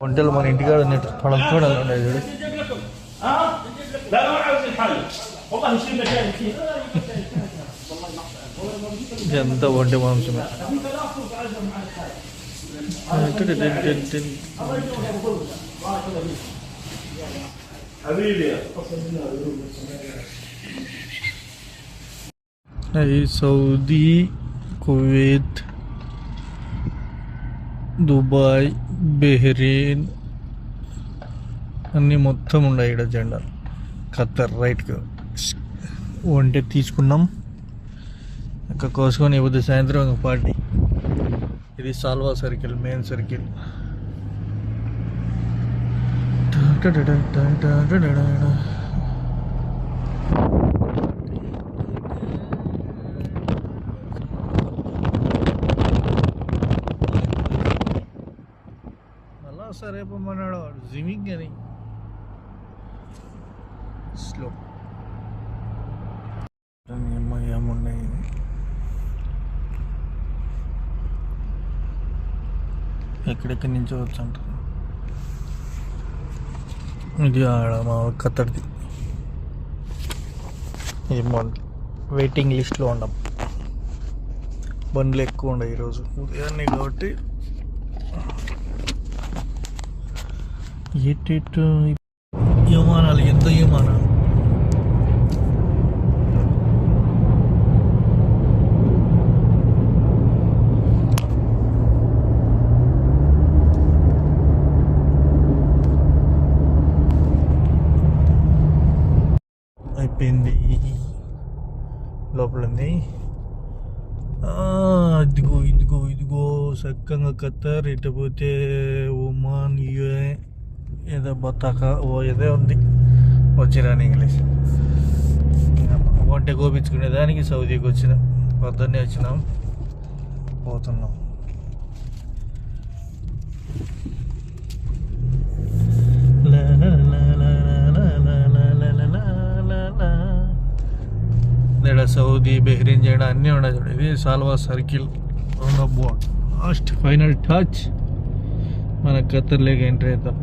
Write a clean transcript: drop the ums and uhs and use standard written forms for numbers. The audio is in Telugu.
వంటలు మన ఇంటికాడ పడం చూడాలి ఉన్నాయి చూడు. ఎంత వంట మాంసమే. అది సౌదీ, కువైత్, దుబాయ్, బెహ్రీన్ అన్నీ మొత్తం ఉన్నాయి ఇక్కడ జెండా. ఖత్తర్ రైట్గా వంటే తీసుకున్నాం ఇంకా కోసుకొని ఇవ్వదు. సాయంత్రం ఒక పార్టీ. ఇది సాల్వా సర్కిల్, మెయిన్ సర్కిల్. అలా సరే పొమ్మన్నాడు వాడు జిమింగ్ అని. స్లో ఏమున్నాయి ఎక్కడెక్కడి నుంచో వచ్చి అంటారు. ఇది ఆడ మా ఖత్తర్ది. ఇది వెయిటింగ్ లిస్ట్లో ఉన్నాం. బండ్లు ఎక్కువ ఉండవు ఈరోజు ఉదయాన్నే కాబట్టి. ఎటు విమానాలు, ఎంత విమానాలు. అయిపోయింది లోపల ఉంది. ఇదిగో ఇదిగో ఇదిగో చక్కగా ఖత్తర్. ఇటు పోతే ఒమాన్, యుఏ ఏదో బతాక ఏదో ఉంది. వచ్చిరాని ఇంగ్లీష్ వంట కోపించుకునే దానికి సౌదీకి వచ్చినాం. పొద్దున్నే వచ్చినాం, పోతున్నాం. ఇక్కడ సౌదీ, బెహ్రీన్ జెండా అన్నీ ఉన్నాయి చూడ. ఇది Salwa circle board. Last final touch. మన ఖత్తర్ లేక ఎంట్రీ అవుతాం.